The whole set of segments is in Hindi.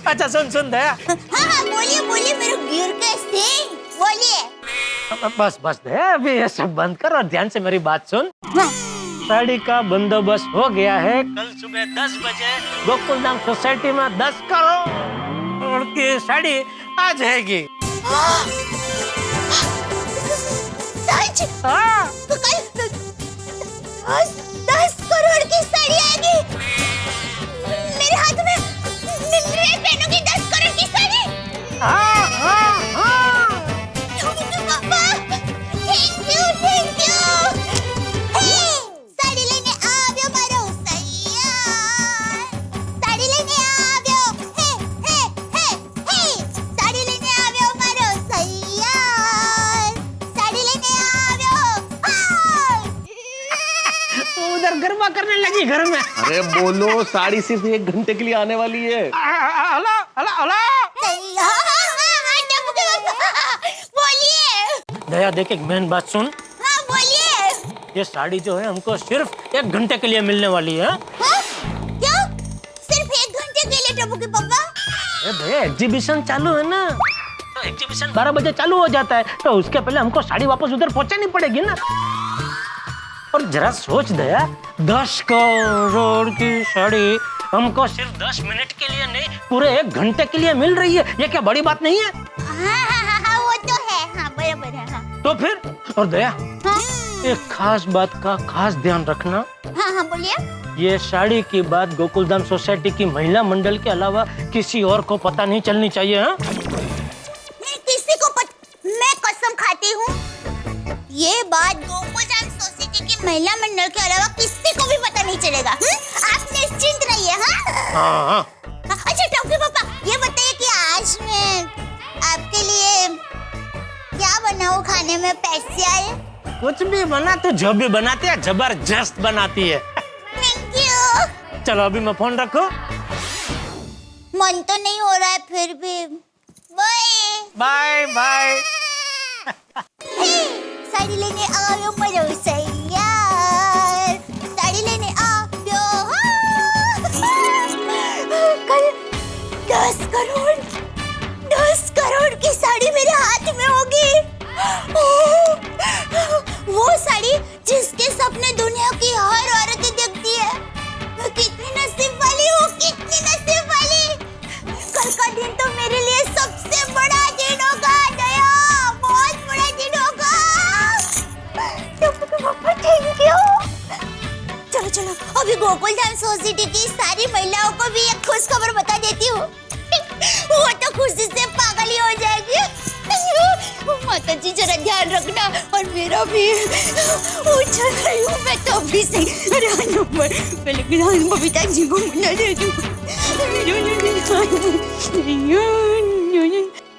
अच्छा सुन सुन दया। हाँ बोलिए बोलिए मेरे गिर के सिंह, बोलिए। बस दया, अभी ये सब बंद कर और ध्यान से मेरी बात सुन। साड़ी का बंदोबस्त हो गया है। कल सुबह 10 बजे गोकुलधाम सोसाइटी में 10 करोड़ की साड़ी आ जाएगी। सच? हाँ। तो कल 10 करोड़ की साड़ी आएगी मेरे हाथ में। मैं पहनूंगी 10 करोड़ की साड़ी। हाँ हाँ हाँ। पापा, थैंक यू। साड़ी लेने आव्यो मारो सैया, साड़ी लेने आव्यो, हे, साड़ी लेने आव्यो मारो सैया, साड़ी लेने आव्यो। उधर गरबा करने लगी घर में। अरे बोलो, साड़ी सिर्फ 1 घंटे के लिए आने वाली है। अला अला अला। बोलिए। दया देख, एक मेन बात सुन। हाँ बोलिए। ये साड़ी जो है हमको सिर्फ 1 घंटे के लिए मिलने वाली है। हाँ? क्या? सिर्फ 1 घंटे के लिए टप्पू के पापा? भैया एग्जीबिशन चालू है ना, तो एग्जीबिशन 12 बजे चालू हो जाता है, तो उसके पहले हमको साड़ी वापस उधर पहुंचानी पड़ेगी ना। और जरा सोच दया, 10 करोड़ की साड़ी हमको सिर्फ 10 मिनट के लिए नहीं, पूरे 1 घंटे के लिए मिल रही है। ये क्या बड़ी बात नहीं है? हाँ, वो तो है। हाँ बराबर है। हाँ तो फिर और दया, हाँ एक खास बात का खास ध्यान रखना। हाँ बोलिए। ये साड़ी की बात गोकुलधाम सोसाइटी की महिला मंडल के अलावा किसी और को पता नहीं चलनी चाहिए। हाँ? किसी को मैं कसम खाती हूँ, ये बात गोकुलधाम सोसाइटी की महिला मंडल के अलावा किसी को भी पता नहीं चलेगा। आप निश्चिंत रहिए। हाँ। अच्छा टॉफी पापा, ये बताइए कि आज मैं आपके लिए क्या बनाऊं खाने में स्पेशल? कुछ भी बना, तो जो भी बनाती है जबरदस्त बनाती है। Thank you. चलो अभी मैं फोन रखूं। मन तो नहीं हो रहा है फिर भी। Bye bye. साड़ी लेने आओ मरो सैया, साड़ी लेने आओ। कल 10 करोड़ की साड़ी मेरे हाथ में होगी। वो साड़ी जिसके सपने दुनिया की हर औरत देखती है। मैं कितनी नसीब वाली हूँ, कितनी नसीब वाली। कल का दिन तो मेरे लिए सबसे बड़ा दिन होगा दया, बहुत बड़ा दिन होगा। पापा थैंक यू। चलो अभी गोकुलधाम सोसाइटी की सारी महिलाओं को भी एक खुश खबर बता देती हूँ। वो तो खुशी से पागल ही हो जाएगी। माता जी जरा ध्यान रखना, और मेरा भी उछल रही हूँ मैं तो अभी से। अरे पहले बबीता जी को मना देती हूँ।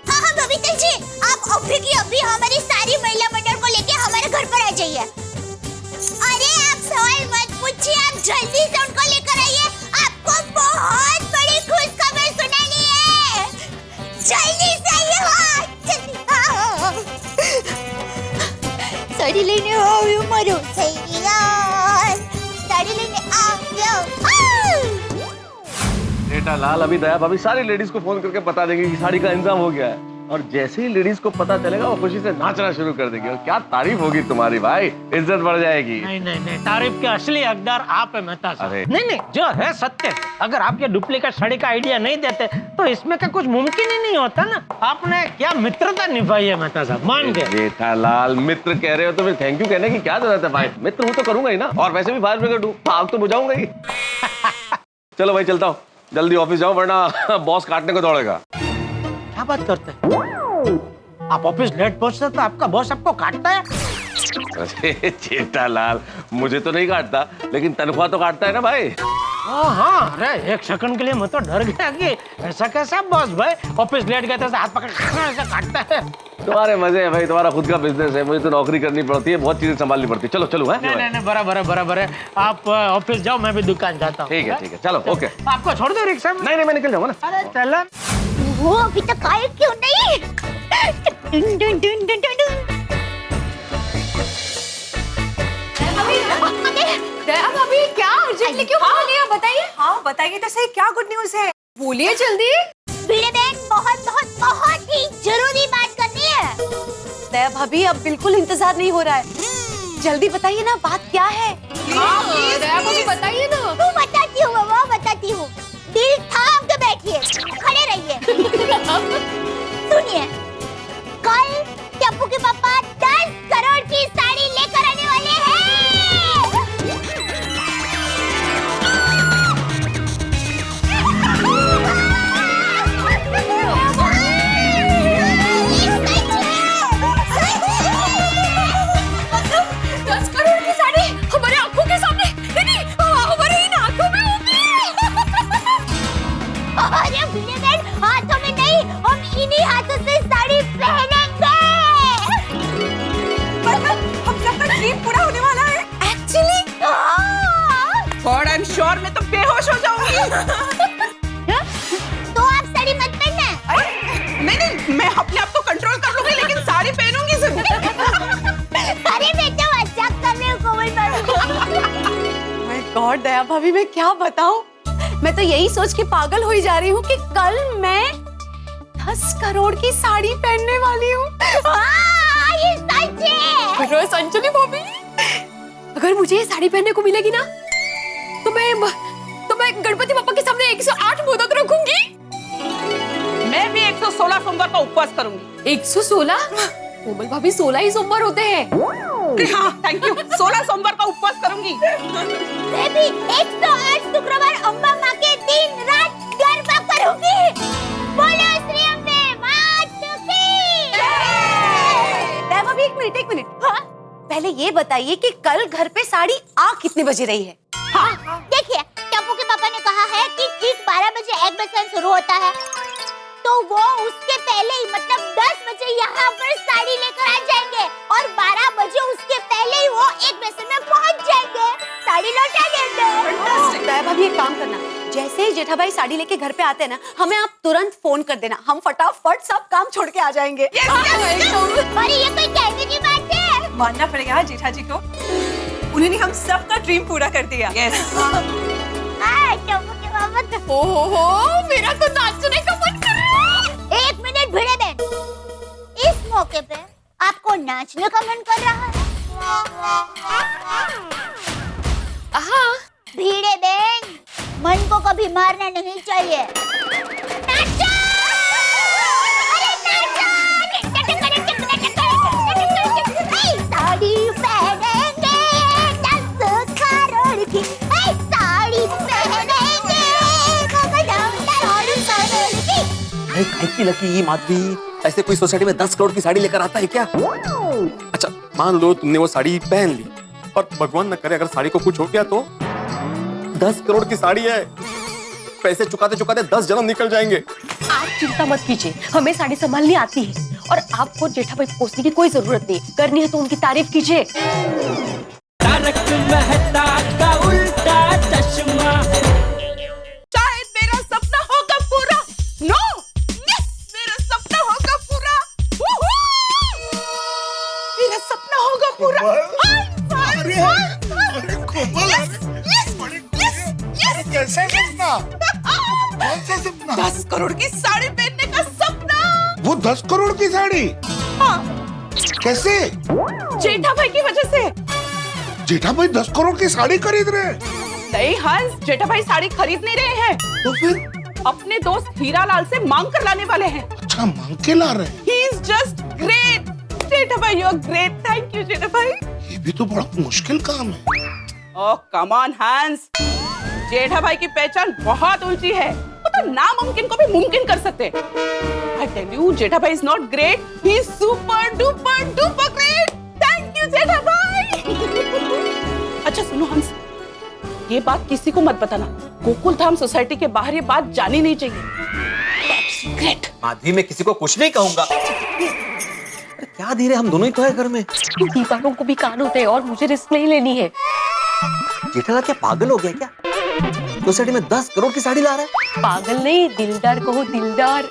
हाँ बबीता जी, आप अभी की अभी हमारी सारी महिला मंडल को लेके हमारे घर पर आ जाइए। अरे आप सवाल मत पूछिए, आप जल्दी से उनको लेकर आइए। आपको बहुत बड़ी खुशखबरी सुनानी है। जल्दी से आइए। साड़ी लेने आओ मरो सैया, साड़ी लेने आओ। बेटा लाल, अभी दया भाभी सारी लेडीज को फोन करके बता देंगे कि साड़ी का इंतजाम हो गया है, और जैसे ही लेडीज को पता चलेगा वो खुशी से नाचना शुरू कर देगी। और क्या तारीफ होगी तुम्हारी भाई, इज्जत बढ़ जाएगी। नहीं, तारीफ के असली हकदार आप है मेहता साहब। नहीं, जो है सत्य। अगर आप ये डुप्लीकेट साड़ी का आइडिया नहीं देते तो इसमें का कुछ मुमकिन ही नहीं होता ना। आपने क्या मित्रता निभाई है मेहता साहब, मान गए। बेटा लाल, मित्र कह रहे हो तो फिर थैंक यू कहने की क्या जरूरत है भाई। मित्र हूँ तो करूंगा ही ना, और वैसे भी फायर ब्रिगेड हूँ, आग तो बुझाऊंगा ही। चलो भाई चलता हूँ, जल्दी ऑफिस जाओ वरना बॉस काटने को दौड़ेगा। क्या बात करते हैं आप? ऑफिस लेट पहुंचते तो आपका बॉस आपको काटता है? अरे जेठालाल, मुझे तो नहीं काटता, लेकिन तनख्वाह तो काटता है ना भाई। हाँ, अरे एक सेकंड के लिए मैं तो डर गया कि ऐसा कैसा बॉस भाई, ऑफिस लेट गए थे हाथ पकड़ ऐसा काटता है। तुम्हारे मजे है भाई, तुम्हारा खुद का बिजनेस है, मुझे तो नौकरी करनी पड़ती है, बहुत चीजें संभालनी पड़ती है। चलो चलो है। नहीं, बराबर है। आप ऑफिस जाओ, मैं भी दुकान जाता हूँ। ठीक है, चलो ओके। आपको छोड़ दो रिक्शा में? नहीं, मैं निकल जाऊंगा ना। अरे चलो। वो अभी तक आए क्यों नहीं? दया भाभी, क्या अर्जेंटली क्यों फोन लिया? बताइए। हाँ बताइए तो सही, क्या गुड न्यूज है? बोलिए जल्दी। भिड़े बहन बहुत बहुत बहुत ही जरूरी बात करनी है। दया भाभी अब बिल्कुल इंतजार नहीं हो रहा है, जल्दी बताइए ना बात क्या है। दया भाभी बताइए ना। मैं बताती हूँ मामा, बताती हूँ। दिल थाम के बैठिए, खड़े रहिए। सुनिए, कल टप्पू के पापा 10 करोड़ की साड़ी लेकर आने वाले हैं। अरे भिड़े बहन, हाथों में नहीं, हम इन्हीं हाथों से साड़ी पहनेंगे। मतलब हम सबका ड्रीम पूरा होने वाला है। Actually God I am sure मैं तो बेहोश हो जाऊंगी। तो आप साड़ी मत पहनना। नहीं, मैं अपने आप को कंट्रोल कर लूंगी, लेकिन साड़ी पहनूंगी जरूर। अरे बेटा मजाक कर रहे हो कोमल भाभी। माय गॉड दया भाभी मैं क्या बताऊं, मैं तो यही सोच के पागल हो जा रही हूँ कि कल मैं 10 करोड़ की साड़ी पहनने वाली हूँ। ये सच है। अंजलि भाभी, अगर मुझे ये साड़ी पहनने को मिलेगी ना तो मैं गणपति पापा के सामने 108 मोदक रखूंगी। मैं भी 116 सोमवार का उपवास करूंगी। 116? कोमल भाभी 16 ही सोमवार होते हैं। हाँ थैंक यू, 16 सोमवार का उपवास करूंगी। मैं भी 108 शुक्रवार अम्बा माँ के दिन रात गरबा करूंगी। बोलो श्री अम्बे मात की। दया भाभी एक मिनट। हाँ? पहले ये बताइए कि कल घर पे साड़ी आ कितने बजे रही है? हाँ, देखिए टप्पू के पापा ने कहा है कि ठीक 12 बजे एग बेसन शुरू होता है, तो वो उसके पहले ही मतलब 10 बजे यहाँ पर साड़ी लेकर आ जाएंगे और 12 बजे उसके पहले ही वो एग बेसन में पहुँच जाएंगे, साड़ी लौटा देंगे। दया भाभी एक काम करना, जैसे ही जेठा भाई साड़ी लेके घर पे आते हैं ना, हमें आप तुरंत फोन कर देना, हम फटाफट सब काम छोड़ के आ जाएंगे। अरे ये कोई कहने की बात है? मानना पड़ेगा जेठा जी को, उन्होंने हम सबका ड्रीम पूरा कर दिया। यस। टप्पू के पापा तो ओहो मेरा तो नाचने का मन कर रहा है। एक मिनट भिड़े बहन, इस मौके पे आपको नाचने का मन कर रहा है? हाँ भिड़े बहन, मन को कभी मारना नहीं चाहिए। नाचो! अरे नाचो! साड़ी पहनेंगे 10 करोड़ की, साड़ी पहनेंगे भाई की लकी माधवी, ऐसे कोई सोसाइटी में 10 करोड़ की साड़ी लेकर आता है क्या? अच्छा मान लो तुमने वो साड़ी पहन ली, और भगवान न करे अगर साड़ी को कुछ हो गया तो 10 करोड़ की साड़ी है, पैसे चुकाते चुकाते 10 जन्म निकल जाएंगे। आप चिंता मत कीजिए, हमें साड़ी संभालनी आती है और आपको जेठा भाई कोसने की कोई जरूरत नहीं, करनी है तो उनकी तारीफ कीजिए। तारक मेहता का उल्टा चश्मा। शायद मेरा सपना होगा पूरा। नो यस, मेरा सपना होगा पूरा। मेरा सपना होगा पूरा। कैसे सपना? कौन सा सपना? 10 करोड़ की साड़ी पहनने का सपना। वो 10 करोड़ की साड़ी? हाँ, कैसे? जेठा भाई की वजह से। जेठा भाई 10 करोड़ की साड़ी खरीद रहे हैं? नहीं हंस, जेठा भाई साड़ी खरीद नहीं रहे हैं, तो फिर अपने दोस्त हीरालाल से मांग कर लाने वाले हैं। अच्छा मांग के ला रहे हैं? He is just great. जेठा भाई you are great. Thank you जेठा भाई। ये भी तो बड़ा मुश्किल काम है। Oh come on हंस, जेठा भाई की पहचान बहुत ऊंची है, वो तो नामुमकिन को भी मुमकिन कर सकते। I tell you, जेठा भाई is not great, he is super duper duper great. Thank you जेठा भाई। अच्छा सुनो हंस, ये बात किसी को मत बताना, गोकुल धाम सोसाइटी के बाहर ये बात जानी नहीं चाहिए। Top secret। माधवी मैं किसी को कुछ नहीं कहूंगा। अरे क्या धीरे, हम दोनों ही तो है घर में। दीपकों को भी कान होते हैं और मुझे रिस्क नहीं लेनी है। जेठालाल क्या पागल हो गया क्या? सोसाइटी में 10 करोड़ की साड़ी ला रहा है? पागल नहीं, दिलदार कहो दिलदार।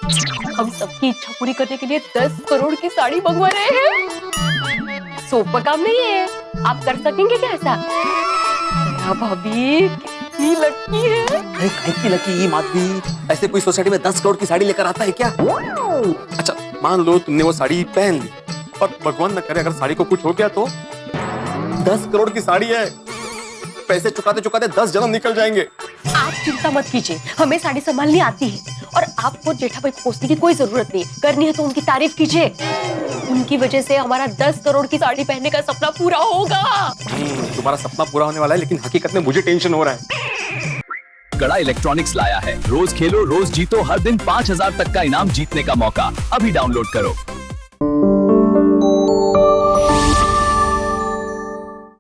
हम सबकी इच्छा पूरी करने के लिए 10 करोड़ की साड़ी मंगवा रहे हैं। सोप का काम नहीं है, आप कर सकेंगे क्या ऐसा? भाभी कितनी लकी है। अरे काहे की लकी ये माधवी, ऐसे कोई सोसाइटी में 10 करोड़ की साड़ी लेकर आता है क्या? अच्छा मान लो तुमने वो साड़ी पहन ली और भगवान न करे अगर साड़ी को कुछ हो गया तो 10 करोड़ की साड़ी है, पैसे चुकाते चुकाते 10 जन्म निकल जाएंगे। आप चिंता मत कीजिए, हमें साड़ी संभालनी आती है और आपको जेठा भाई को कोसने की कोई जरूरत नहीं। करनी है तो उनकी तारीफ कीजिए, उनकी वजह से हमारा 10 करोड़ की साड़ी पहनने का सपना पूरा होगा। तुम्हारा सपना पूरा होने वाला है, लेकिन हकीकत में मुझे टेंशन हो रहा है। कड़ा इलेक्ट्रॉनिक्स लाया है रोज खेलो रोज जीतो, हर दिन 5,000 तक का इनाम जीतने का मौका। अभी डाउनलोड करो।